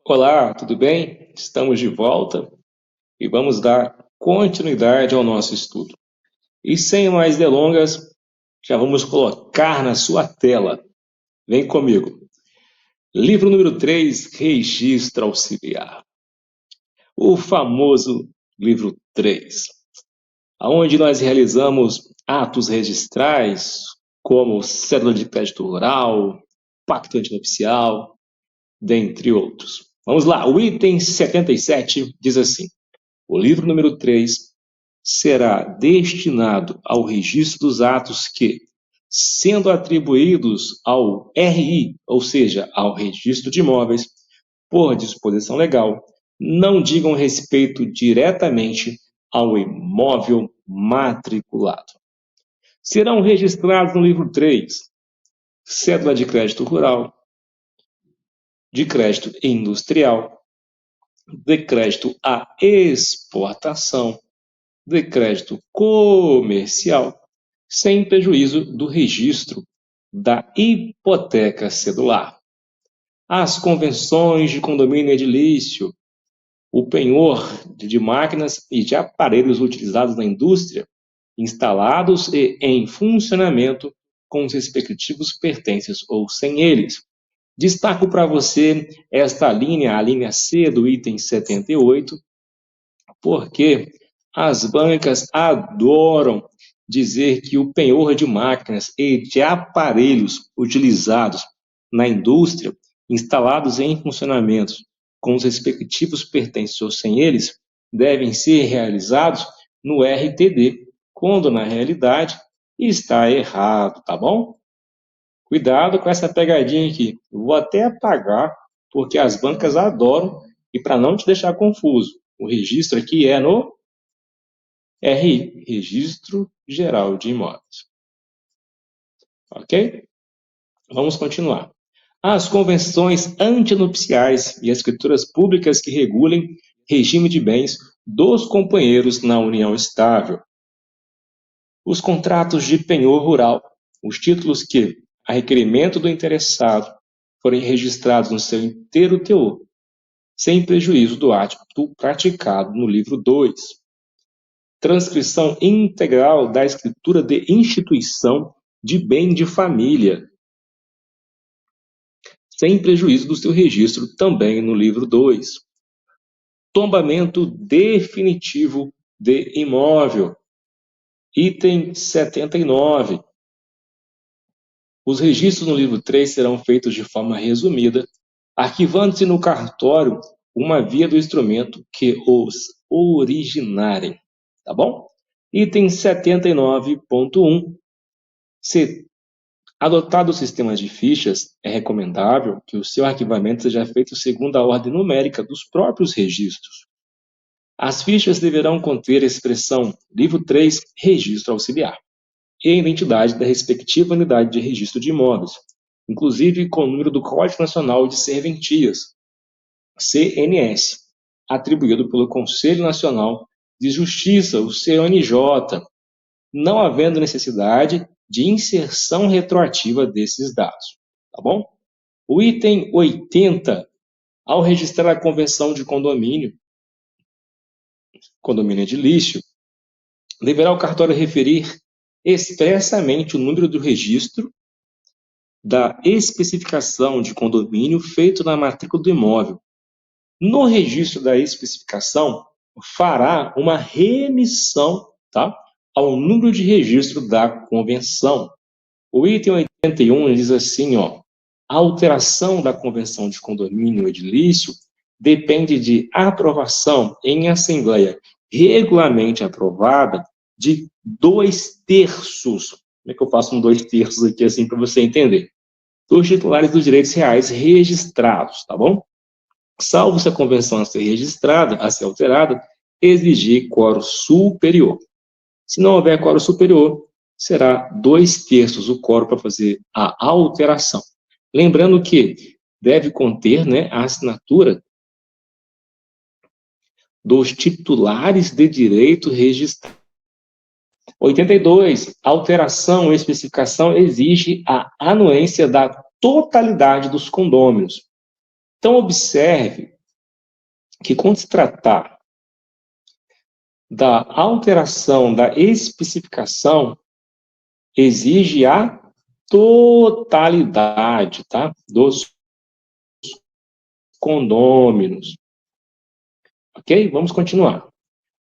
Olá, tudo bem? Estamos de volta e vamos dar continuidade ao nosso estudo. E sem mais delongas, já vamos colocar na sua tela. Vem comigo. Livro número 3, Registro Auxiliar. O famoso livro 3, onde nós realizamos atos registrais, como cédula de crédito rural, pacto antinupcial, dentre outros. Vamos lá, o item 77 diz assim: o livro número 3 será destinado ao registro dos atos que, sendo atribuídos ao RI, ou seja, ao Registro de Imóveis, por disposição legal, não digam respeito diretamente ao imóvel matriculado. Serão registrados no livro 3 cédula de crédito rural, de crédito industrial, de crédito à exportação, de crédito comercial, sem prejuízo do registro da hipoteca cedular. As convenções de condomínio edilício, o penhor de máquinas e de aparelhos utilizados na indústria, instalados e em funcionamento com os respectivos pertences ou sem eles. Destaco para você esta linha, a linha C do item 78, porque as bancas adoram dizer que o penhor de máquinas e de aparelhos utilizados na indústria, instalados em funcionamento com os respectivos pertences ou sem eles, devem ser realizados no RTD, quando na realidade está errado, tá bom? Cuidado com essa pegadinha aqui. Eu vou até apagar, porque as bancas adoram, e para não te deixar confuso, o registro aqui é no RI, Registro Geral de Imóveis. Ok? Vamos continuar. As convenções antinupciais e as escrituras públicas que regulem regime de bens dos companheiros na união estável. Os contratos de penhor rural, os títulos que, a requerimento do interessado, forem registrados no seu inteiro teor, sem prejuízo do ato praticado no livro 2. Transcrição integral da escritura de instituição de bem de família, sem prejuízo do seu registro também no livro 2. Tombamento definitivo de imóvel, item 79. Os registros no livro 3 serão feitos de forma resumida, arquivando-se no cartório uma via do instrumento que os originarem. Tá bom? Item 79.1. Se adotado o sistema de fichas, é recomendável que o seu arquivamento seja feito segundo a ordem numérica dos próprios registros. As fichas deverão conter a expressão livro 3, registro auxiliar, e a identidade da respectiva unidade de registro de imóveis, inclusive com o número do Código Nacional de Serventias, CNS, atribuído pelo Conselho Nacional de Justiça, o CNJ, não havendo necessidade de inserção retroativa desses dados. Tá bom? O item 80, ao registrar a convenção de condomínio edilício, deverá o cartório referir expressamente o número do registro da especificação de condomínio feito na matrícula do imóvel. No registro da especificação, fará uma remissão, tá, ao número de registro da convenção. O item 81 diz assim, ó: a alteração da convenção de condomínio edilício depende de aprovação em assembleia regularmente aprovada de 2/3. Como é que eu faço um 2/3 aqui assim para você entender? Dos titulares dos direitos reais registrados, tá bom? Salvo se a convenção a ser registrada, a ser alterada, exigir quórum superior. Se não houver quórum superior, será 2/3 o quórum para fazer a alteração. Lembrando que deve conter, né, a assinatura dos titulares de direito registrado. 82. Alteração ou especificação exige a anuência da totalidade dos condôminos. Então, observe que quando se tratar da alteração da especificação, exige a totalidade, tá? Dos condôminos. Ok? Vamos continuar.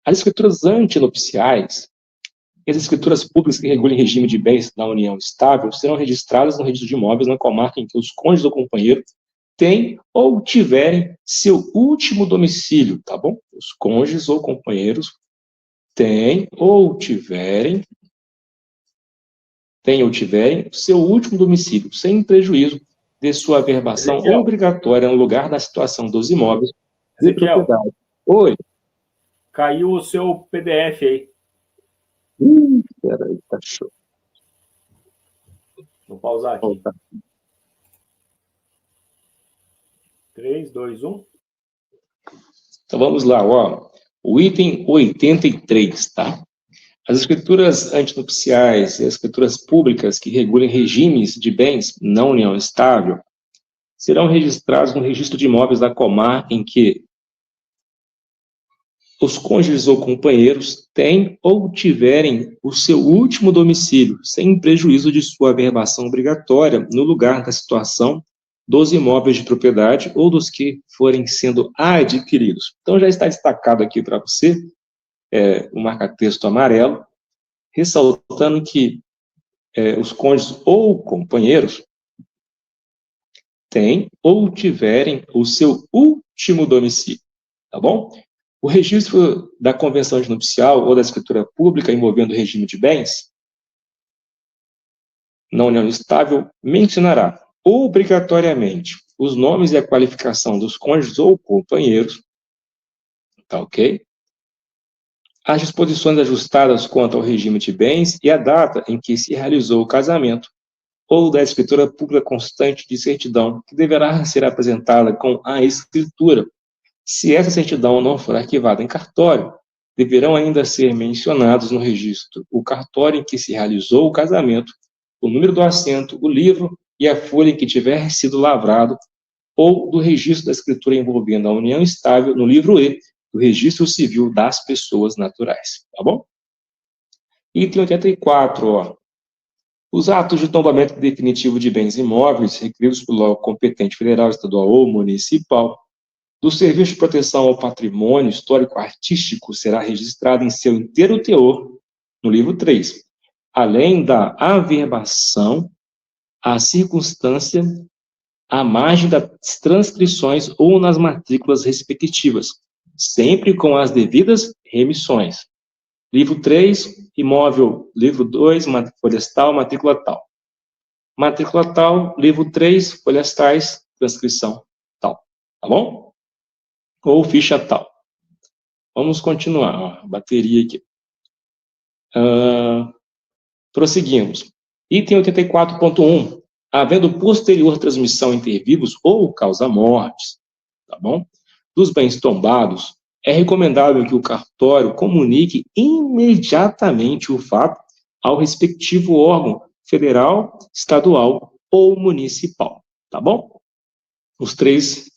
As escrituras antinupciais e as escrituras públicas que regulem regime de bens na união estável serão registradas no registro de imóveis na comarca em que os cônjuges ou companheiros têm ou tiverem seu último domicílio, tá bom? Os cônjuges ou companheiros têm ou tiverem seu último domicílio, sem prejuízo de sua averbação Ezequiel. obrigatória no lugar da situação dos imóveis de Ezequiel, propriedade. Oi. caiu o seu PDF aí. Peraí, tá show. Vou pausar aqui. Volta. 3, 2, 1. Então vamos lá, ó. O item 83, tá? As escrituras antinupciais e as escrituras públicas que regulem regimes de bens na união estável serão registrados no registro de imóveis da comarca em que os cônjuges ou companheiros têm ou tiverem o seu último domicílio, sem prejuízo de sua averbação obrigatória no lugar da situação dos imóveis de propriedade ou dos que forem sendo adquiridos. Então já está destacado aqui para você o marca-texto amarelo, ressaltando que os cônjuges ou companheiros têm ou tiverem o seu último domicílio, tá bom? O registro da convenção de nupcial ou da escritura pública envolvendo o regime de bens na união estável mencionará obrigatoriamente os nomes e a qualificação dos cônjuges ou companheiros, tá ok? As disposições ajustadas quanto ao regime de bens e a data em que se realizou o casamento, ou da escritura pública constante de certidão, que deverá ser apresentada com a escritura. Se essa certidão não for arquivada em cartório, deverão ainda ser mencionados no registro o cartório em que se realizou o casamento, o número do assento, o livro e a folha em que tiver sido lavrado, ou do registro da escritura envolvendo a união estável no livro E, do registro civil das pessoas naturais, tá bom? Item 84, ó. Os atos de tombamento definitivo de bens imóveis requeridos pelo órgão competente federal, estadual ou municipal do Serviço de Proteção ao Patrimônio Histórico-Artístico será registrado em seu inteiro teor no livro 3, além da averbação, a circunstância, à margem das transcrições ou nas matrículas respectivas, sempre com as devidas remissões. Livro 3, imóvel, livro 2, folhas tal, matrícula tal. Matrícula tal, livro 3, folhas tais, transcrição tal. Tá bom? Ou ficha tal. Vamos continuar, ó, bateria aqui. Prosseguimos. Item 84.1. Havendo posterior transmissão inter vivos ou causa-mortes, tá bom? Dos bens tombados, é recomendável que o cartório comunique imediatamente o fato ao respectivo órgão federal, estadual ou municipal, tá bom? Os três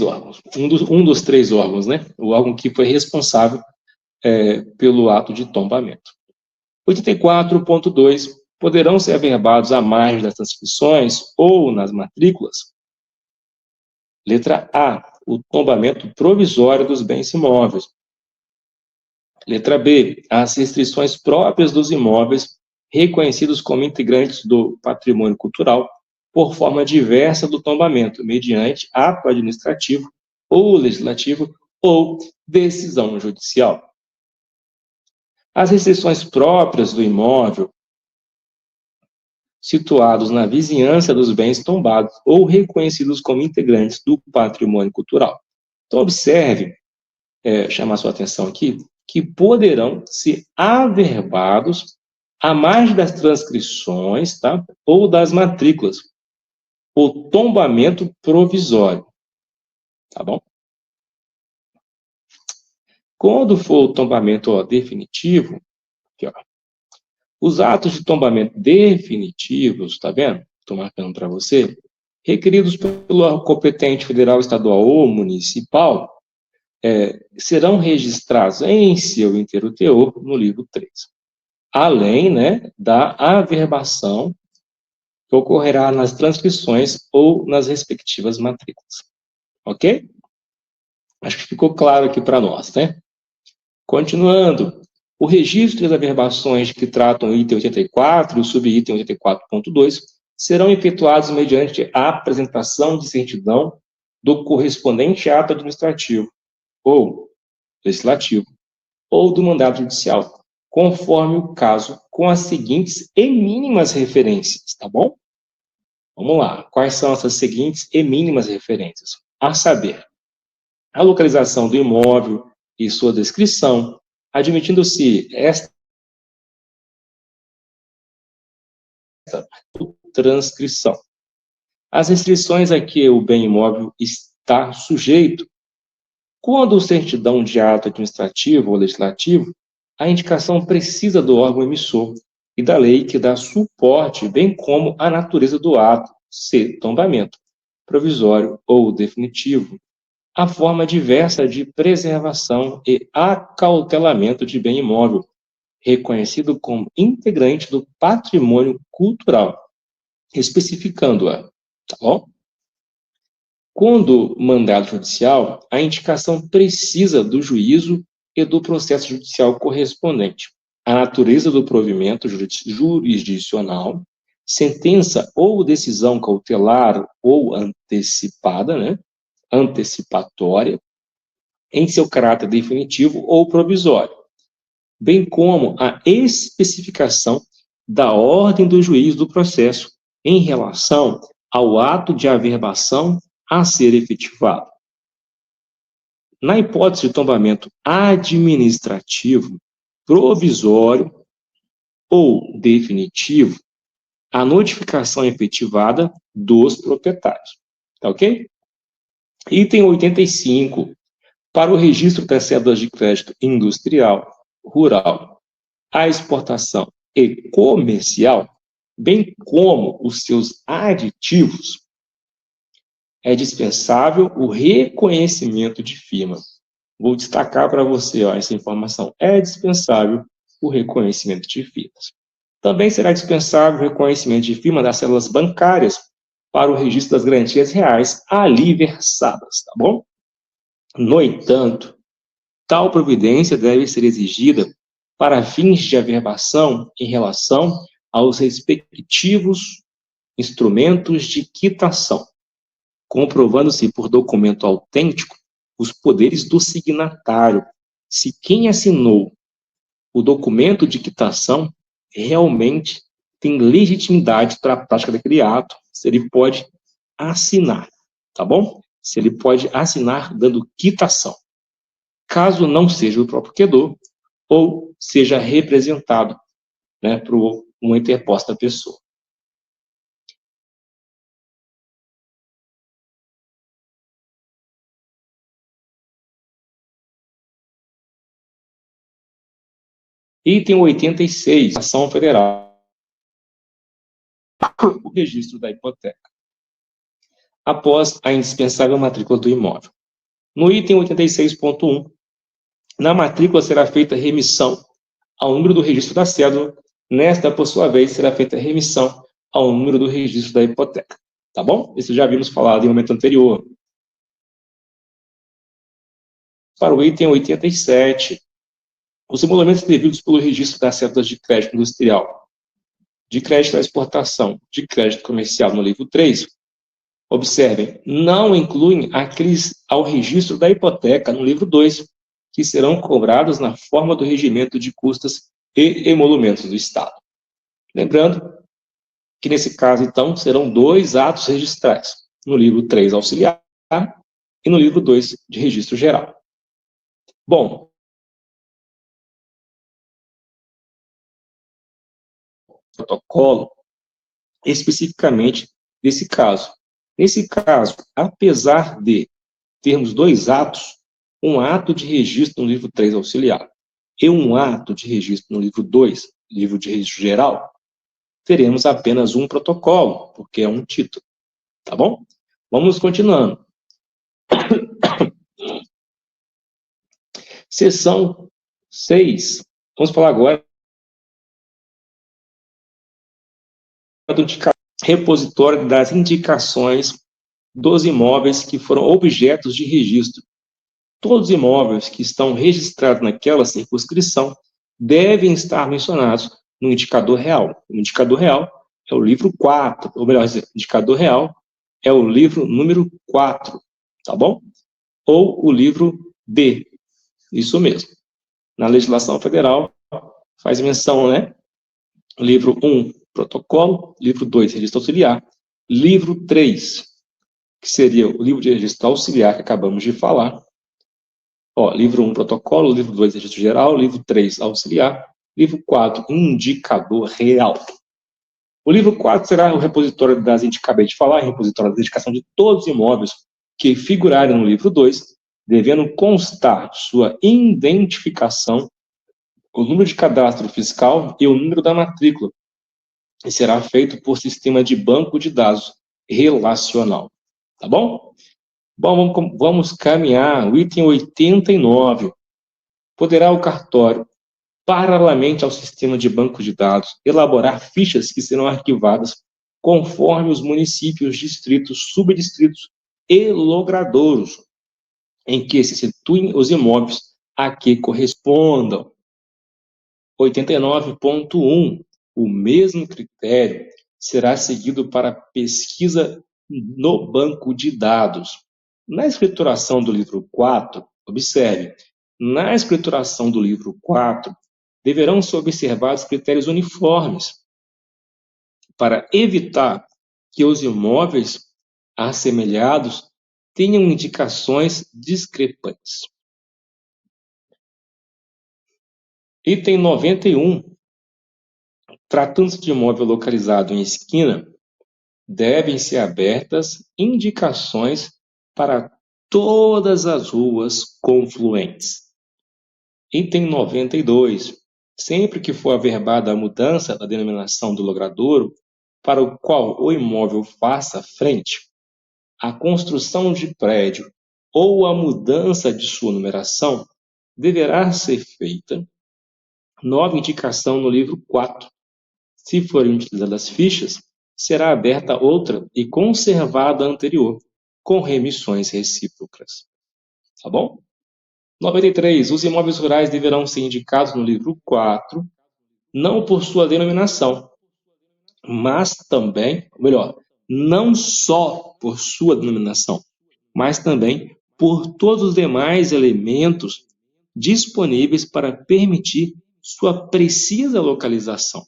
órgãos. Um dos três órgãos, né? O órgão que foi responsável pelo ato de tombamento. 84.2. Poderão ser averbados à margem das transcrições ou nas matrículas. Letra A. O tombamento provisório dos bens imóveis. Letra B. As restrições próprias dos imóveis reconhecidos como integrantes do patrimônio cultural por forma diversa do tombamento, mediante ato administrativo ou legislativo ou decisão judicial. As restrições próprias do imóvel situados na vizinhança dos bens tombados ou reconhecidos como integrantes do patrimônio cultural. Então, observe, chamar sua atenção aqui, que poderão ser averbados à margem das transcrições, tá? Ou das matrículas, o tombamento provisório, tá bom? Quando for o tombamento definitivo, aqui, ó, os atos de tombamento definitivos, tá vendo? Estou marcando para você, requeridos pelo órgão competente federal, estadual ou municipal, serão registrados em seu inteiro teor no livro 3. Além, né, da averbação que ocorrerá nas transcrições ou nas respectivas matrículas. Ok? Acho que ficou claro aqui para nós, né? Continuando, o registro das averbações que tratam o item 84 e o subitem 84.2 serão efetuados mediante a apresentação de certidão do correspondente ato administrativo ou legislativo ou do mandado judicial, conforme o caso, com as seguintes e mínimas referências, tá bom? Vamos lá. Quais são essas seguintes e mínimas referências? A saber, a localização do imóvel e sua descrição, admitindo-se esta transcrição. As restrições a que o bem imóvel está sujeito. Quando o certidão de ato administrativo ou legislativo, a indicação precisa do órgão emissor e da lei que dá suporte, bem como a natureza do ato, se tombamento, provisório ou definitivo, a forma diversa de preservação e acautelamento de bem imóvel, reconhecido como integrante do patrimônio cultural, especificando-a, tá bom? Quando mandado judicial, a indicação precisa do juízo e do processo judicial correspondente, a natureza do provimento jurisdicional, sentença ou decisão cautelar ou antecipada, né? Antecipatória, em seu caráter definitivo ou provisório, bem como a especificação da ordem do juiz do processo em relação ao ato de averbação a ser efetivado. Na hipótese de tombamento administrativo, provisório ou definitivo, a notificação efetivada dos proprietários. Tá ok? Item 85. Para o registro das cédulas de crédito industrial, rural, à exportação e comercial, bem como os seus aditivos, é dispensável o reconhecimento de firma. Vou destacar para você essa informação. É dispensável o reconhecimento de firmas. Também será dispensável o reconhecimento de firma das cédulas bancárias para o registro das garantias reais ali versadas, tá bom? No entanto, tal providência deve ser exigida para fins de averbação em relação aos respectivos instrumentos de quitação, comprovando-se por documento autêntico os poderes do signatário, se quem assinou o documento de quitação realmente tem legitimidade para a prática daquele ato, se ele pode assinar, tá bom? Se ele pode assinar dando quitação. Caso não seja o próprio credor, ou seja representado, né, por uma interposta pessoa. Item 86, ação federal. O registro da hipoteca. Após a indispensável matrícula do imóvel. No item 86.1, na matrícula será feita remissão ao número do registro da cédula. Nesta, por sua vez, será feita remissão ao número do registro da hipoteca. Tá bom? Isso já havíamos falado em um momento anterior. Para o item 87, os emolumentos devidos pelo registro das cédulas de crédito industrial, de crédito à exportação, de crédito comercial no livro 3, observem, não incluem aqueles ao registro da hipoteca no livro 2, que serão cobrados na forma do regimento de custas e emolumentos do Estado. Lembrando que, nesse caso, então, serão 2 atos registrais, no livro 3 auxiliar e no livro 2 de registro geral. Bom, protocolo especificamente desse caso. Nesse caso, apesar de termos 2 atos, um ato de registro no livro 3 auxiliar e um ato de registro no livro 2, livro de registro geral, teremos apenas um protocolo, porque é um título, Tá bom? Vamos continuando. Seção 6. Vamos falar agora do repositório das indicações dos imóveis que foram objetos de registro. Todos os imóveis que estão registrados naquela circunscrição devem estar mencionados no indicador real. O indicador real é o livro 4, ou melhor dizer, o indicador real é o livro número 4, tá bom? Ou o livro D, isso mesmo. Na legislação federal faz menção, né? Livro 1, protocolo. Livro 2, registro auxiliar. Livro 3, que seria o livro de registro auxiliar que acabamos de falar. Livro 1, protocolo. Livro 2, registro geral. Livro 3, auxiliar. Livro 4, indicador real. O livro 4 será o repositório das, acabei de falar, repositório da indicação de todos os imóveis que figurarem no livro 2, devendo constar sua identificação, o número de cadastro fiscal e o número da matrícula, e será feito por sistema de banco de dados relacional. Tá bom? Bom, vamos caminhar. O item 89. Poderá o cartório, paralelamente ao sistema de banco de dados, elaborar fichas que serão arquivadas conforme os municípios, distritos, subdistritos e logradouros em que se situem os imóveis a que correspondam. 89.1. O mesmo critério será seguido para pesquisa no banco de dados. Na escrituração do livro 4, observe, na escrituração do livro 4, deverão ser observados critérios uniformes para evitar que os imóveis assemelhados tenham indicações discrepantes. Item 91. Tratando-se de imóvel localizado em esquina, devem ser abertas indicações para todas as ruas confluentes. Item 92. Sempre que for averbada a mudança da denominação do logradouro para o qual o imóvel faça frente, a construção de prédio ou a mudança de sua numeração, deverá ser feita nova indicação no livro 4. Se forem utilizadas fichas, será aberta outra e conservada a anterior, com remissões recíprocas. Tá bom? 93. Os imóveis rurais deverão ser indicados no livro 4, não por sua denominação, mas também, ou melhor, não só por sua denominação, mas também por todos os demais elementos disponíveis para permitir sua precisa localização.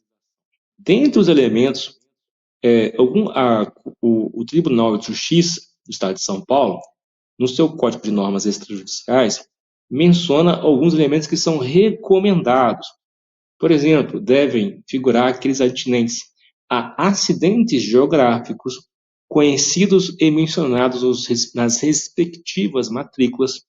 Dentre os elementos, o Tribunal de Justiça do Estado de São Paulo, no seu Código de Normas Extrajudiciais, menciona alguns elementos que são recomendados. Por exemplo, devem figurar aqueles atinentes a acidentes geográficos conhecidos e mencionados nas respectivas matrículas.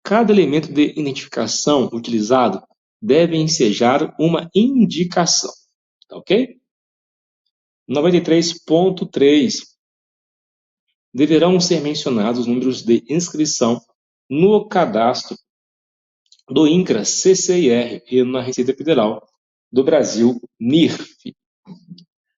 Cada elemento de identificação utilizado deve ensejar uma indicação. Tá ok? 93.3. Deverão ser mencionados os números de inscrição no cadastro do INCRA CCIR e na Receita Federal do Brasil, NIRF.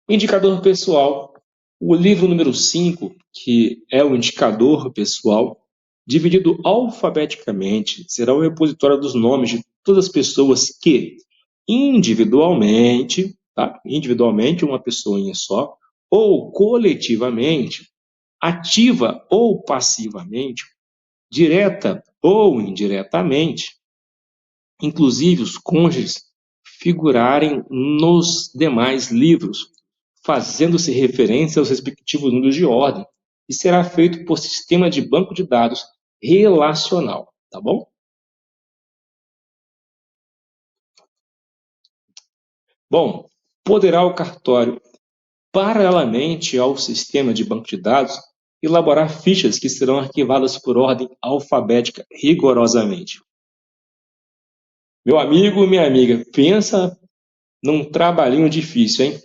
Indicador pessoal. O livro número 5, que é o indicador pessoal, dividido alfabeticamente, será o repositório dos nomes de todas as pessoas que, individualmente, uma pessoinha só, ou coletivamente, ativa ou passivamente, direta ou indiretamente, inclusive os cônjuges, figurarem nos demais livros, fazendo-se referência aos respectivos números de ordem, e será feito por sistema de banco de dados relacional, tá bom? Bom, poderá o cartório, paralelamente ao sistema de banco de dados, elaborar fichas que serão arquivadas por ordem alfabética rigorosamente. Meu amigo, minha amiga, pensa num trabalhinho difícil, hein?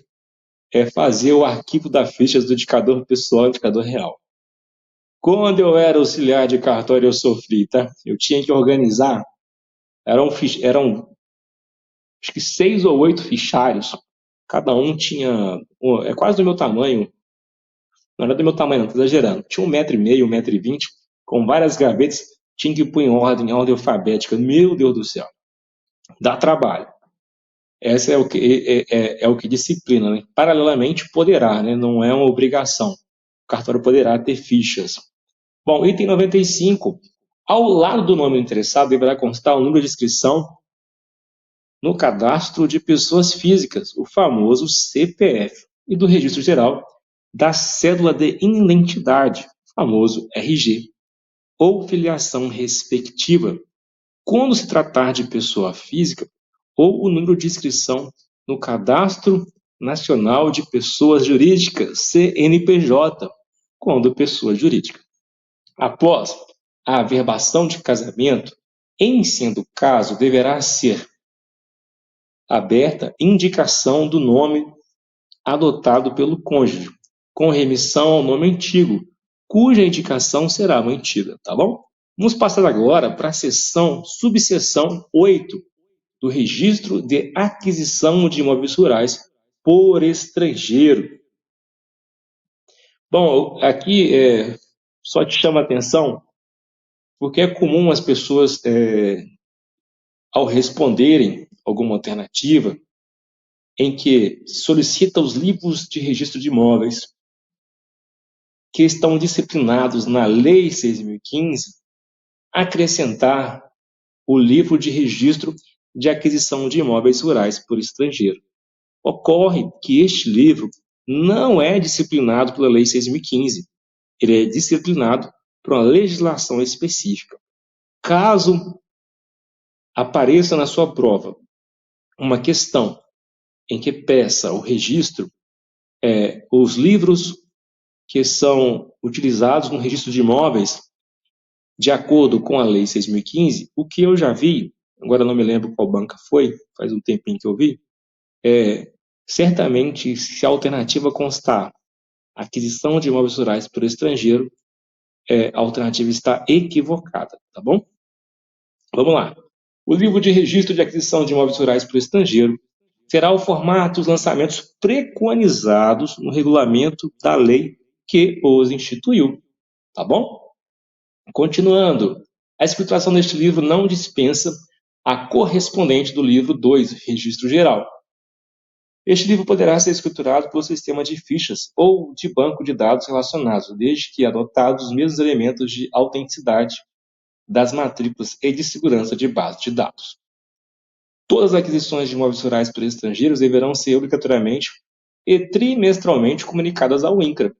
é fazer o arquivo das fichas do indicador pessoal e indicador real. Quando eu era auxiliar de cartório, eu sofri, tá? Eu tinha que organizar, eram acho que 6 ou 8 fichários, cada um tinha, é quase do meu tamanho, não era do meu tamanho, não, tô exagerando, tinha 1,5 m, 1,20 m, com várias gavetas, tinha que pôr em ordem alfabética, meu Deus do céu, dá trabalho. Essa é o que disciplina, né? Paralelamente poderá, né? Não é uma obrigação. O cartório poderá ter fichas. Bom, item 95. Ao lado do nome do interessado deverá constar o número de inscrição no cadastro de pessoas físicas, o famoso CPF, e do registro geral da cédula de identidade, famoso RG, ou filiação respectiva, quando se tratar de pessoa física, ou o número de inscrição no Cadastro Nacional de Pessoas Jurídicas, CNPJ, quando pessoa jurídica. Após a averbação de casamento, em sendo o caso, deverá ser aberta indicação do nome adotado pelo cônjuge, com remissão ao nome antigo, cuja indicação será mantida, tá bom? Vamos passar agora para a subseção 8 do Registro de Aquisição de Imóveis Rurais por Estrangeiro. Bom, aqui só te chama a atenção porque é comum as pessoas, ao responderem alguma alternativa, em que solicita os livros de registro de imóveis que estão disciplinados na Lei 6.015, acrescentar o livro de registro de aquisição de imóveis rurais por estrangeiro. Ocorre que este livro não é disciplinado pela Lei 6.015, ele é disciplinado por uma legislação específica. Caso apareça na sua prova uma questão em que peça o registro, os livros que são utilizados no registro de imóveis, de acordo com a Lei 6.015, o que eu já vi, agora não me lembro qual banca foi, faz um tempinho que eu vi, certamente, se a alternativa constar aquisição de imóveis rurais por estrangeiro, a alternativa está equivocada, tá bom? Vamos lá. O livro de registro de aquisição de imóveis rurais por estrangeiro terá o formato dos lançamentos preconizados no regulamento da lei que os instituiu, tá bom? Continuando, a escrituração deste livro não dispensa a correspondente do livro 2, Registro Geral. Este livro poderá ser escriturado pelo sistema de fichas ou de banco de dados relacionados, desde que adotados os mesmos elementos de autenticidade das matrículas e de segurança de base de dados. Todas as aquisições de imóveis rurais por estrangeiros deverão ser obrigatoriamente e trimestralmente comunicadas ao INCRA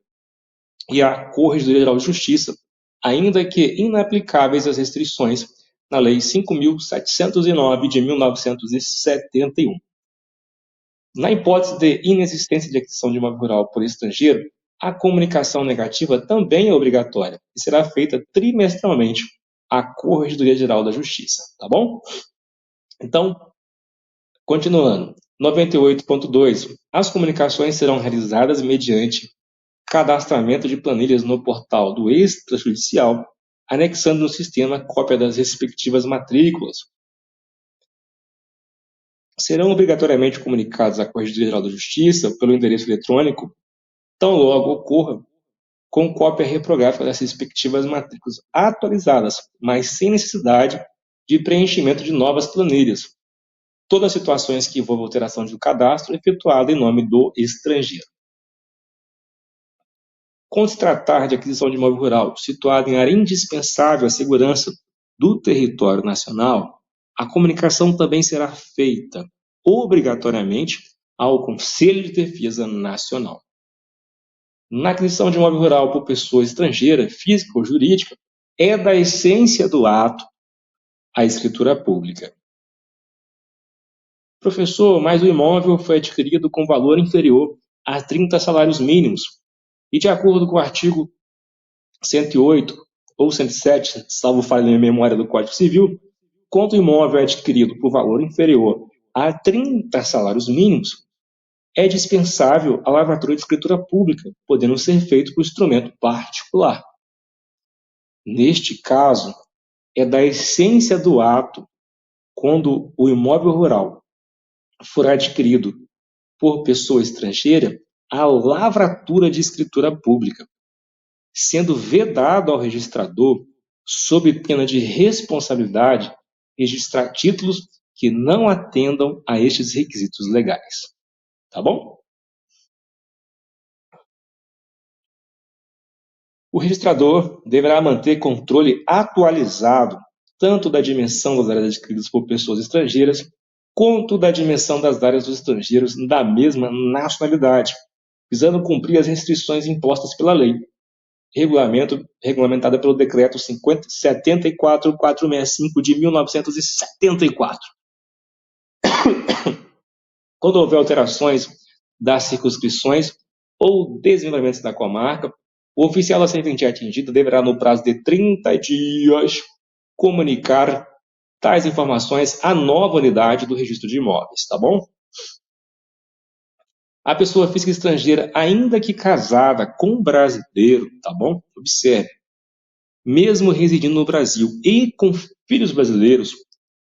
e à Corregedoria Geral de Justiça, ainda que inaplicáveis as restrições na Lei 5.709 de 1971. Na hipótese de inexistência de aquisição de imóvel rural por estrangeiro, a comunicação negativa também é obrigatória e será feita trimestralmente à Corregedoria Geral da Justiça, tá bom? Então, continuando, 98.2. As comunicações serão realizadas mediante cadastramento de planilhas no portal do extrajudicial, anexando no sistema cópia das respectivas matrículas. Serão obrigatoriamente comunicados à Corregedoria Geral da Justiça pelo endereço eletrônico, tão logo ocorra, com cópia reprográfica das respectivas matrículas atualizadas, mas sem necessidade de preenchimento de novas planilhas. Todas as situações que envolvam alteração do cadastro efetuada em nome do estrangeiro. Quando se tratar de aquisição de imóvel rural situado em área indispensável à segurança do território nacional, a comunicação também será feita obrigatoriamente ao Conselho de Defesa Nacional. Na aquisição de imóvel rural por pessoa estrangeira, física ou jurídica, é da essência do ato a escritura pública. Professor, mas o imóvel foi adquirido com valor inferior a 30 salários mínimos e, de acordo com o artigo 108 ou 107, salvo falha na memória do Código Civil, quando o imóvel é adquirido por valor inferior a 30 salários mínimos, é dispensável a lavratura de escritura pública, podendo ser feito por instrumento particular. Neste caso, é da essência do ato, quando o imóvel rural for adquirido por pessoa estrangeira, a lavratura de escritura pública, sendo vedado ao registrador, sob pena de responsabilidade, registrar títulos que não atendam a estes requisitos legais. Tá bom? O registrador deverá manter controle atualizado tanto da dimensão das áreas adquiridas por pessoas estrangeiras, quanto da dimensão das áreas dos estrangeiros da mesma nacionalidade, visando cumprir as restrições impostas pela lei, regulamentada pelo Decreto 74465 de 1974. Quando houver alterações das circunscrições ou desmembramentos da comarca, o oficial da serventia atingida deverá, no prazo de 30 dias, comunicar tais informações à nova unidade do registro de imóveis, tá bom? A pessoa física estrangeira, ainda que casada com brasileiro, tá bom? Observe, mesmo residindo no Brasil e com filhos brasileiros,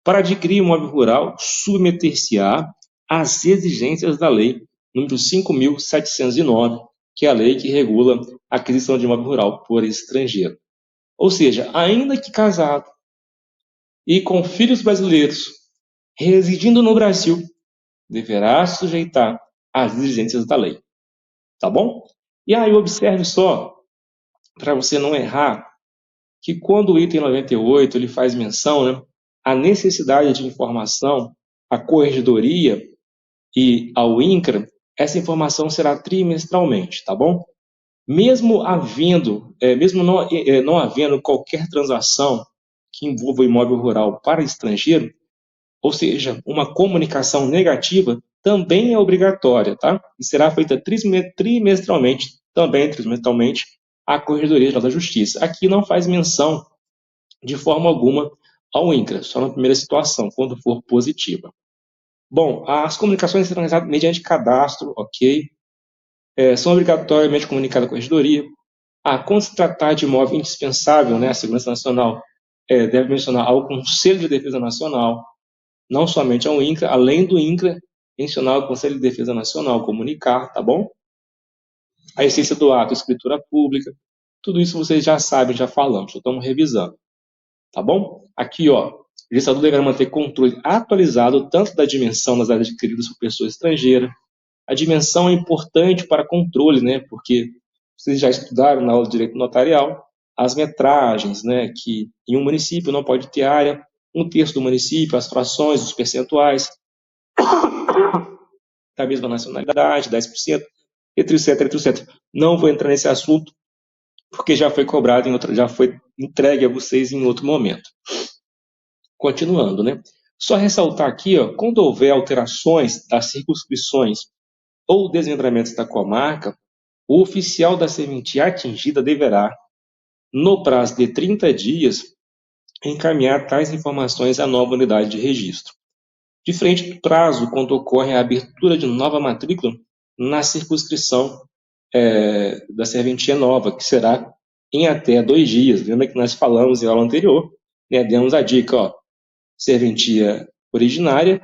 para adquirir imóvel rural, submeter-se-á às exigências da lei número 5.709, que é a lei que regula a aquisição de imóvel rural por estrangeiro. Ou seja, ainda que casado e com filhos brasileiros, residindo no Brasil, deverá sujeitar às exigências da lei. Tá bom? E aí observe só, para você não errar, que quando o item 98 ele faz menção, né, à necessidade de informação à corregedoria e ao INCRA, essa informação será trimestralmente, tá bom? Mesmo não havendo qualquer transação que envolva o imóvel rural para estrangeiro, ou seja, uma comunicação negativa, também é obrigatória, tá? E será feita trimestralmente, à Corregedoria Geral da Justiça. Aqui não faz menção de forma alguma ao INCRA, só na primeira situação, quando for positiva. Bom, as comunicações serão realizadas mediante cadastro, ok? São obrigatoriamente comunicadas à Corregedoria. Quando se tratar de imóvel indispensável, né, a Segurança Nacional deve mencionar ao Conselho de Defesa Nacional, não somente ao INCRA, além do INCRA, mencionar ao Conselho de Defesa Nacional, comunicar, tá bom? A essência do ato, escritura pública, tudo isso vocês já sabem, já falamos, já estamos revisando, tá bom? Aqui, ó, o registrador deverá manter controle atualizado tanto da dimensão das áreas adquiridas por pessoa estrangeira. A dimensão é importante para controle, né? Porque vocês já estudaram na aula de direito notarial as metragens, né? Que em um município não pode ter área, 1/3 do município, as frações, os percentuais da mesma nacionalidade, 10%, etc. Não vou entrar nesse assunto, porque já foi cobrado já foi entregue a vocês em outro momento. Continuando, né? Só ressaltar aqui, ó, quando houver alterações das circunscrições ou desmembramentos da comarca, o oficial da serventia atingida deverá, no prazo de 30 dias, encaminhar tais informações à nova unidade de registro. Diferente do prazo quando ocorre a abertura de nova matrícula na circunscrição da serventia nova, que será em até 2 dias. Lembra que nós falamos em aula anterior, né, demos a dica, ó, serventia originária,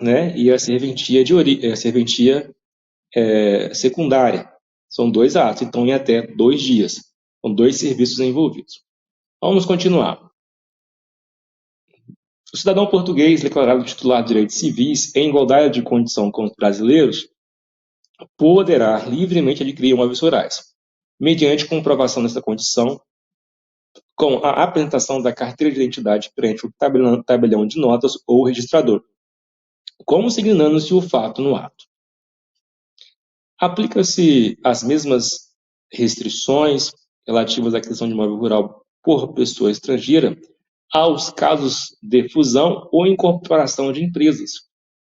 né, e a serventia secundária. São 2 atos, então em até 2 dias. São 2 serviços envolvidos. Vamos continuar. O cidadão português declarado titular de direitos civis em igualdade de condição com os brasileiros poderá livremente adquirir imóveis rurais, mediante comprovação dessa condição, com a apresentação da carteira de identidade perante o tabelião de notas ou registrador, consignando-se o fato no ato. Aplica-se as mesmas restrições relativas à aquisição de imóvel rural por pessoa estrangeira aos casos de fusão ou incorporação de empresas,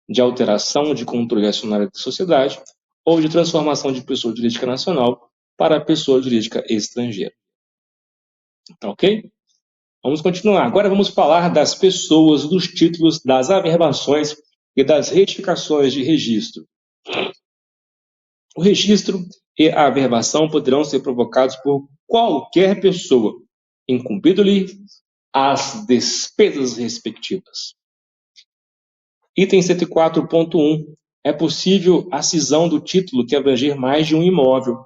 de alteração de controle acionário da sociedade ou de transformação de pessoa jurídica nacional para pessoa jurídica estrangeira. Tá ok? Vamos continuar. Agora vamos falar das pessoas, dos títulos, das averbações e das retificações de registro. O registro e a averbação poderão ser provocados por qualquer pessoa, incumbindo-lhe as despesas respectivas. Item 104.1. É possível a cisão do título que abranger mais de um imóvel,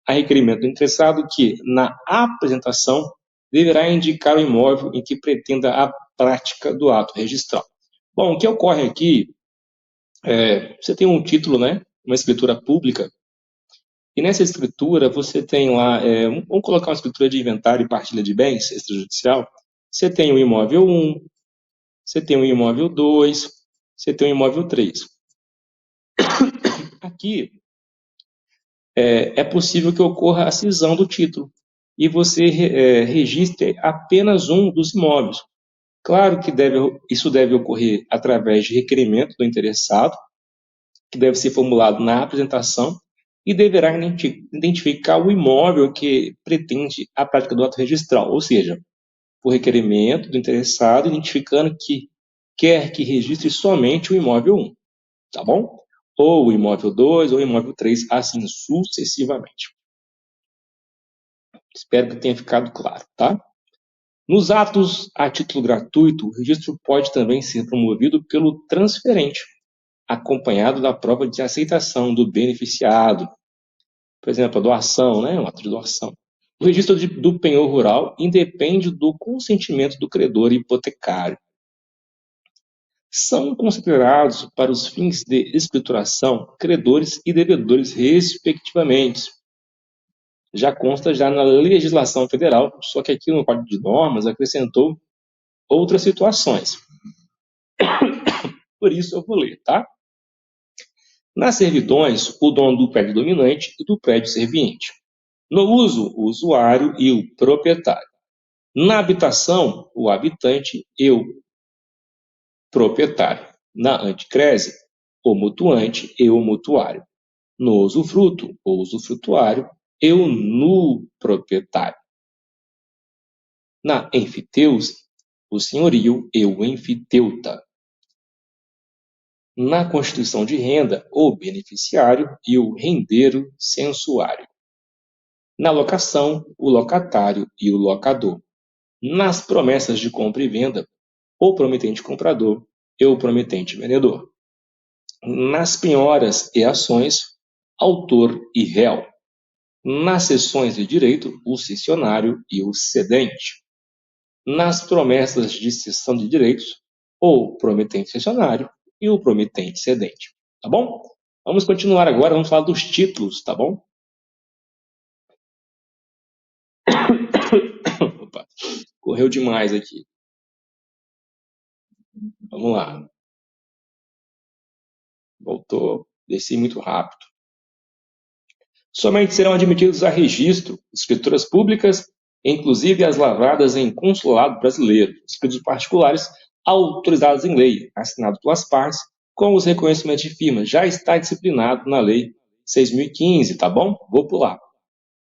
a requerimento do interessado que, na apresentação, deverá indicar o imóvel em que pretenda a prática do ato registral. Bom, o que ocorre aqui você tem um título, né? Uma escritura pública, e nessa escritura você tem lá, vamos colocar uma escritura de inventário e partilha de bens extrajudicial. Você tem o imóvel 1, você tem o imóvel 2, você tem o imóvel 3. Aqui é possível que ocorra a cisão do título e você registre apenas um dos imóveis. Claro que isso deve ocorrer através de requerimento do interessado, que deve ser formulado na apresentação e deverá identificar o imóvel que pretende a prática do ato registral, ou seja, por requerimento do interessado, identificando que quer que registre somente o imóvel 1, tá bom? Ou o imóvel 2, ou o imóvel 3, assim sucessivamente. Espero que tenha ficado claro, tá? Nos atos a título gratuito, o registro pode também ser promovido pelo transferente, acompanhado da prova de aceitação do beneficiado. Por exemplo, a doação, né? Um ato de doação. O registro do penhor rural independe do consentimento do credor hipotecário. São considerados, para os fins de escrituração, credores e devedores, respectivamente. Já consta na legislação federal, só que aqui no Código de Normas acrescentou outras situações. Por isso eu vou ler, tá? Nas servidões, o dono do prédio dominante e do prédio serviente. No uso, o usuário e o proprietário. Na habitação, o habitante e o proprietário. Na anticrese, o mutuante e o mutuário. No usufruto, o usufrutuário e o nuproprietário. Na enfiteuse, o senhorio e o enfiteuta. Na constituição de renda, o beneficiário e o rendeiro censuário. Na locação, o locatário e o locador. Nas promessas de compra e venda, o prometente comprador e o prometente vendedor. Nas penhoras e ações, autor e réu. Nas cessões de direito, o cessionário e o cedente. Nas promessas de cessão de direitos, o prometente cessionário e o prometente cedente. Tá bom? Vamos continuar agora, vamos falar dos títulos, tá bom? Opa, correu demais aqui. Vamos lá. Voltou, desci muito rápido. Somente serão admitidos a registro escrituras públicas, inclusive as lavradas em consulado brasileiro, escritos particulares autorizados em lei, assinados pelas partes, com os reconhecimentos de firma. Já está disciplinado na Lei 6.015, tá bom? Vou pular.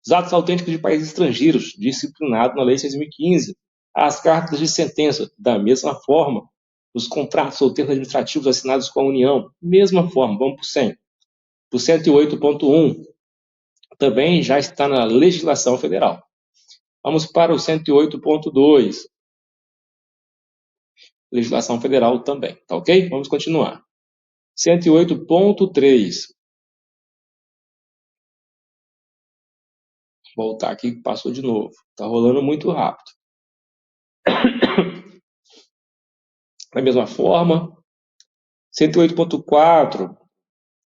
Os atos autênticos de países estrangeiros, disciplinado na Lei 6.015. As cartas de sentença, da mesma forma. Os contratos ou termos administrativos assinados com a União, mesma forma. Vamos para o 100. Para o 108.1, também já está na legislação federal. Vamos para o 108.2. Legislação federal também, tá ok? Vamos continuar. 108.3. Voltar aqui, passou de novo. Está rolando muito rápido. Da mesma forma, 108.4.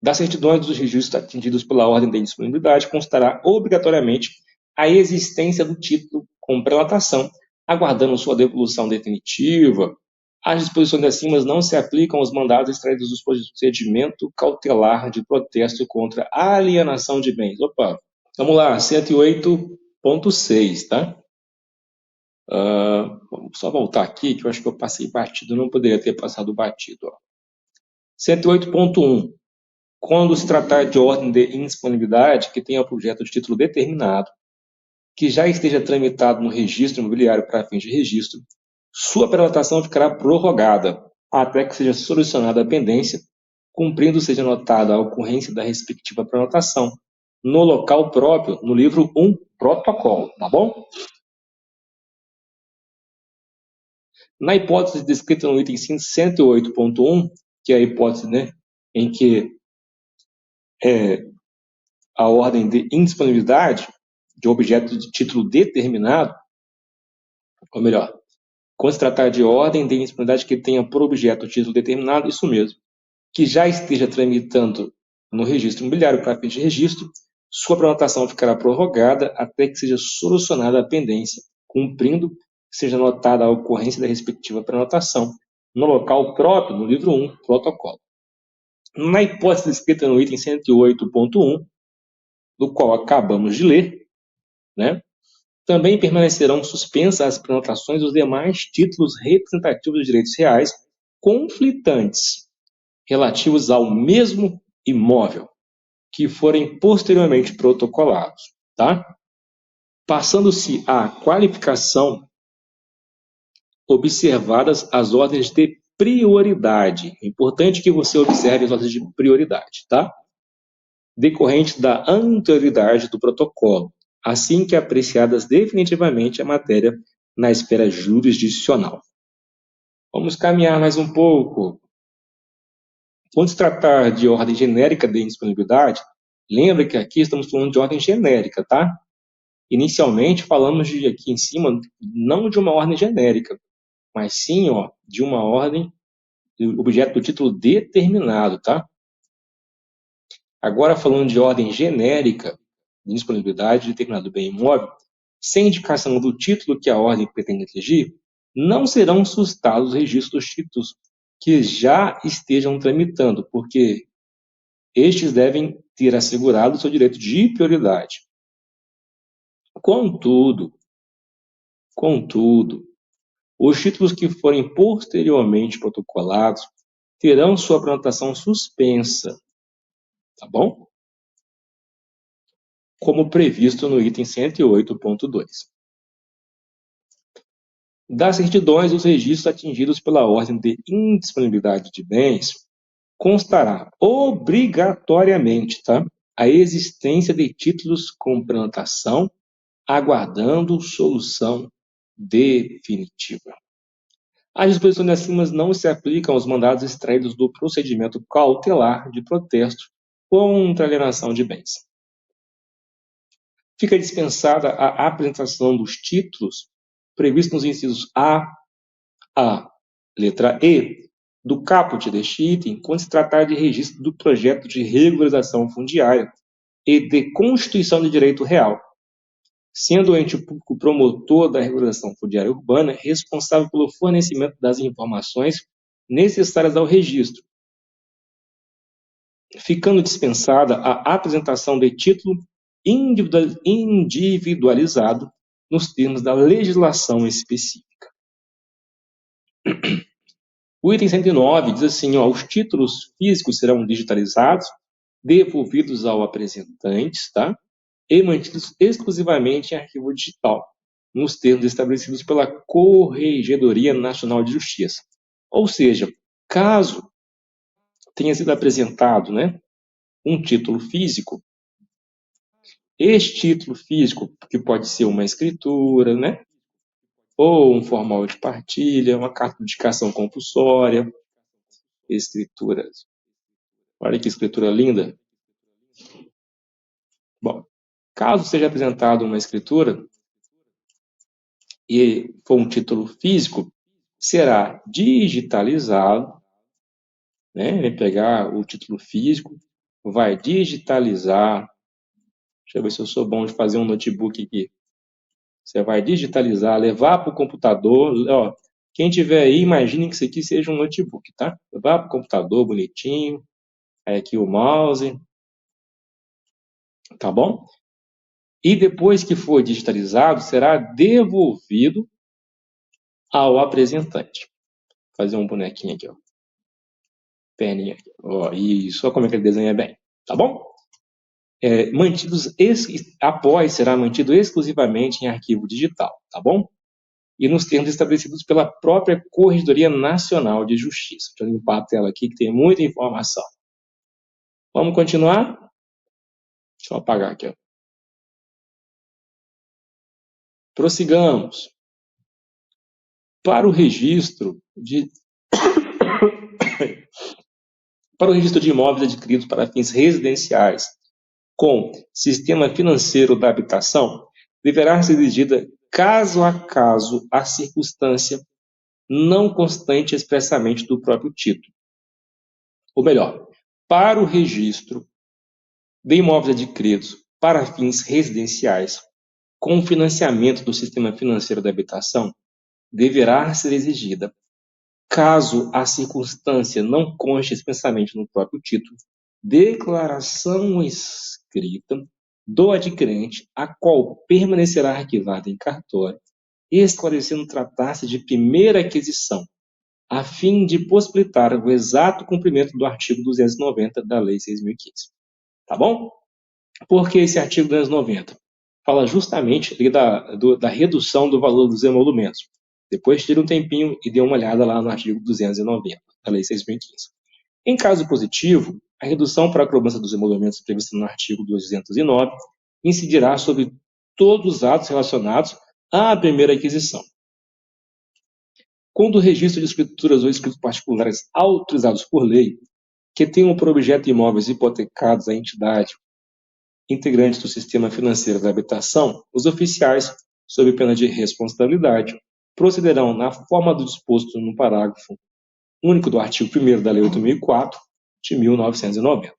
Das certidões dos registros atingidos pela ordem de indisponibilidade constará obrigatoriamente a existência do título com prelatação, aguardando sua devolução definitiva. As disposições acima não se aplicam aos mandados extraídos do procedimento cautelar de protesto contra a alienação de bens. Opa, vamos lá, 108.6, tá? Vamos só voltar aqui, que eu acho que eu passei batido, não poderia ter passado batido. 108.1. Quando se tratar de ordem de indisponibilidade que tenha projeto de título determinado, que já esteja tramitado no registro imobiliário para fins de registro, sua prelatação ficará prorrogada até que seja solucionada a pendência, cumprindo seja notada a ocorrência da respectiva prelatação no local próprio, no livro 1, protocolo, tá bom? Na hipótese descrita no item 108.1, que é a hipótese, né, em que a ordem de indisponibilidade de objeto de título determinado, ou melhor, quando se tratar de ordem de indisponibilidade que tenha por objeto o título determinado, isso mesmo, que já esteja tramitando no registro imobiliário para fins de registro, sua prenotação ficará prorrogada até que seja solucionada a pendência, cumprindo que seja notada a ocorrência da respectiva prenotação no local próprio, no livro 1, protocolo. Na hipótese descrita no item 108.1, do qual acabamos de ler, né, também permanecerão suspensas as prenotações dos demais títulos representativos de direitos reais conflitantes relativos ao mesmo imóvel que forem posteriormente protocolados, tá? Passando-se à qualificação observadas as ordens de prioridade. É importante que você observe as ordens de prioridade, tá? Decorrente da anterioridade do protocolo, assim que apreciadas definitivamente a matéria na esfera jurisdicional. Vamos caminhar mais um pouco. Quando se tratar de ordem genérica de indisponibilidade, lembra que aqui estamos falando de ordem genérica, tá? Inicialmente falamos de aqui em cima não de uma ordem genérica, mas sim, de uma ordem de objeto do título determinado, tá? Agora falando de ordem genérica de disponibilidade de determinado bem imóvel, sem indicação do título que a ordem pretende exigir, não serão suscitados os registros dos títulos que já estejam tramitando, porque estes devem ter assegurado o seu direito de prioridade. Contudo, os títulos que forem posteriormente protocolados terão sua prenotação suspensa, tá bom? Como previsto no item 108.2. Das certidões dos registros atingidos pela ordem de indisponibilidade de bens, constará obrigatoriamente, tá, a existência de títulos com prenotação aguardando solução definitiva. As disposições acima não se aplicam aos mandados extraídos do procedimento cautelar de protesto contra a alienação de bens. Fica dispensada a apresentação dos títulos previstos nos incisos A, letra E, do caput deste item, quando se tratar de registro do projeto de regularização fundiária e de constituição de direito real, sendo o ente público promotor da regularização fundiária urbana responsável pelo fornecimento das informações necessárias ao registro, ficando dispensada a apresentação de título individualizado nos termos da legislação específica. O item 109 diz assim, os títulos físicos serão digitalizados, devolvidos ao apresentante, tá? E mantidos exclusivamente em arquivo digital, nos termos estabelecidos pela Corregedoria Nacional de Justiça. Ou seja, caso tenha sido apresentado, né, um título físico, este título físico, que pode ser uma escritura, né, ou um formal de partilha, uma carta de indicação compulsória, escrituras. Olha que escritura linda. Bom, caso seja apresentado uma escritura e for um título físico, será digitalizado, né? Vai pegar o título físico, vai digitalizar. Deixa eu ver se eu sou bom de fazer um notebook aqui. Você vai digitalizar, levar para o computador. Quem tiver aí, imagine que isso aqui seja um notebook, tá? Levar para o computador bonitinho. Aí aqui o mouse. Tá bom? E depois que for digitalizado, será devolvido ao apresentante. Vou fazer um bonequinho aqui, perninha aqui. Isso, olha como é que ele desenha bem. Tá bom? Será mantido exclusivamente em arquivo digital, tá bom? E nos termos estabelecidos pela própria Corregedoria Nacional de Justiça. Deixa eu limpar a tela aqui, que tem muita informação. Vamos continuar? Deixa eu apagar aqui, ó. Prossigamos. Para o registro de imóveis adquiridos para fins residenciais com sistema financeiro da habitação, deverá ser exigida caso a caso a circunstância não constante expressamente do próprio título. Ou melhor, para o registro de imóveis adquiridos para fins residenciais com financiamento do sistema financeiro da habitação, deverá ser exigida, caso a circunstância não conste expressamente no próprio título, declaração escrita do adquirente, a qual permanecerá arquivada em cartório, esclarecendo tratar-se de primeira aquisição, a fim de possibilitar o exato cumprimento do artigo 290 da Lei 6.015. Tá bom? Porque esse artigo 290 fala justamente da redução do valor dos emolumentos. Depois tira um tempinho e dê uma olhada lá no artigo 290 da Lei 6.015. Em caso positivo, a redução para a cobrança dos emolumentos prevista no artigo 209 incidirá sobre todos os atos relacionados à primeira aquisição. Quando o registro de escrituras ou escritos particulares autorizados por lei, que tenham por objeto imóveis hipotecados à entidade integrantes do sistema financeiro da habitação, os oficiais, sob pena de responsabilidade, procederão na forma do disposto no parágrafo único do artigo 1º da Lei 8.004, de 1990.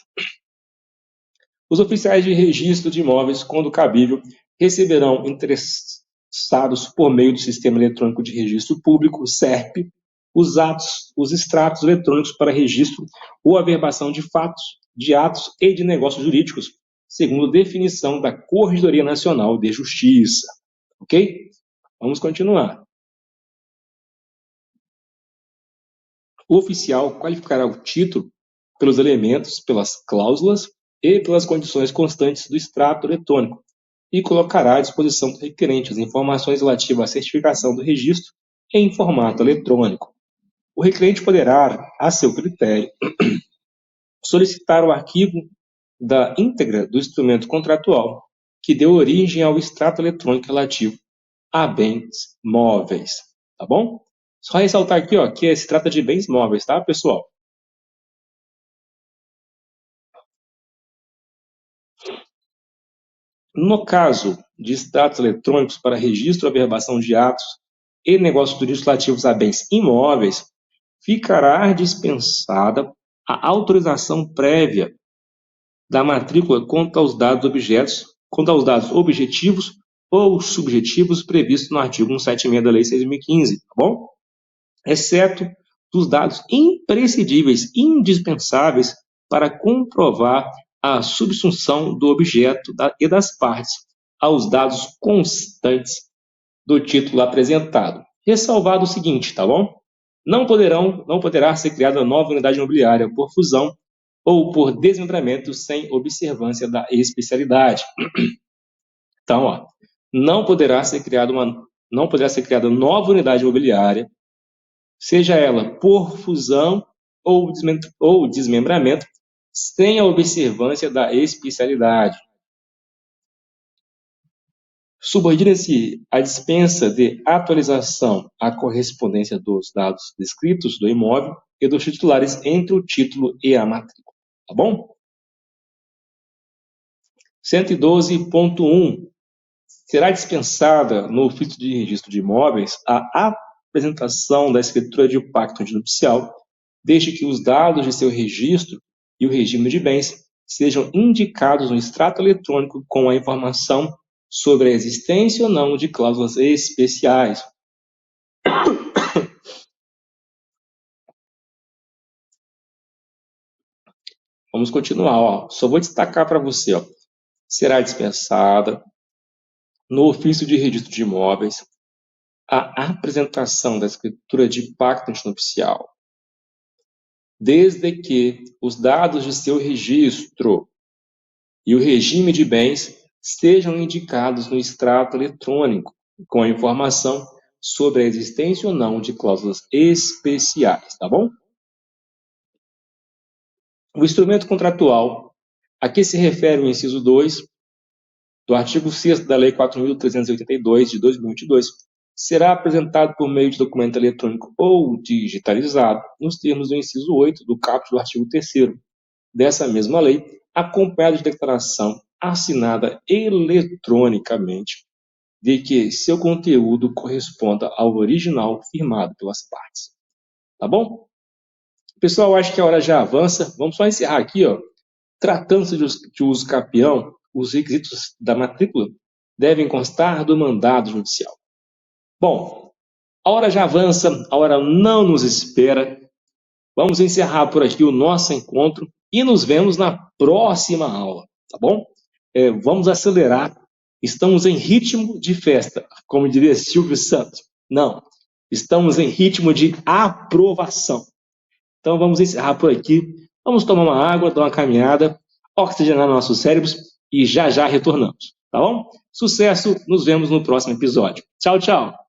Os oficiais de registro de imóveis, quando cabível, receberão interessados por meio do Sistema Eletrônico de Registro Público, SERP, os extratos eletrônicos para registro ou averbação de fatos, de atos e de negócios jurídicos, segundo definição da Corregedoria Nacional de Justiça. Ok? Vamos continuar. O oficial qualificará o título pelos elementos, pelas cláusulas e pelas condições constantes do extrato eletrônico e colocará à disposição do requerente as informações relativas à certificação do registro em formato eletrônico. O requerente poderá, a seu critério, solicitar o arquivo da íntegra do instrumento contratual que deu origem ao extrato eletrônico relativo a bens móveis. Tá bom? Só ressaltar aqui, ó, que se trata de bens móveis, tá, pessoal? No caso de extratos eletrônicos para registro ou averbação de atos e negócios jurídicos relativos a bens imóveis, ficará dispensada a autorização prévia da matrícula quanto aos dados objetivos ou subjetivos previstos no artigo 176 da Lei 6.015, tá bom? Exceto dos dados imprescindíveis, indispensáveis para comprovar a subsunção do objeto e das partes aos dados constantes do título apresentado. Ressalvado o seguinte, tá bom? Não poderá ser criada nova unidade imobiliária por fusão ou por desmembramento sem observância da especialidade. Então, ó, não poderá ser criada nova unidade imobiliária, seja ela por fusão ou desmembramento, sem a observância da especialidade. Subordina-se a dispensa de atualização à correspondência dos dados descritos do imóvel e dos titulares entre o título e a matrícula. Tá bom? 112.1. Será dispensada no ofício de registro de imóveis a apresentação da escritura de pacto antinupcial, desde que os dados de seu registro e o regime de bens sejam indicados no extrato eletrônico com a informação sobre a existência ou não de cláusulas especiais. Vamos continuar, ó. Só vou destacar para você, ó. Será dispensada no ofício de registro de imóveis a apresentação da escritura de pacto antinupcial, desde que os dados de seu registro e o regime de bens sejam indicados no extrato eletrônico, com a informação sobre a existência ou não de cláusulas especiais, tá bom? O instrumento contratual a que se refere o inciso 2 do artigo 6º da Lei 4.382, de 2022, será apresentado por meio de documento eletrônico ou digitalizado, nos termos do inciso 8 do caput do artigo 3º dessa mesma lei, acompanhado de declaração assinada eletronicamente de que seu conteúdo corresponda ao original firmado pelas partes. Tá bom? Pessoal, acho que a hora já avança. Vamos só encerrar aqui, ó. Tratando-se de uso capião, os requisitos da matrícula devem constar do mandado judicial. Bom, a hora já avança, a hora não nos espera. Vamos encerrar por aqui o nosso encontro e nos vemos na próxima aula, tá bom? Vamos acelerar. Estamos em ritmo de festa, como diria Silvio Santos. Não, estamos em ritmo de aprovação. Então vamos encerrar por aqui. Vamos tomar uma água, dar uma caminhada, oxigenar nossos cérebros e já já retornamos, tá bom? Sucesso, nos vemos no próximo episódio. Tchau, tchau!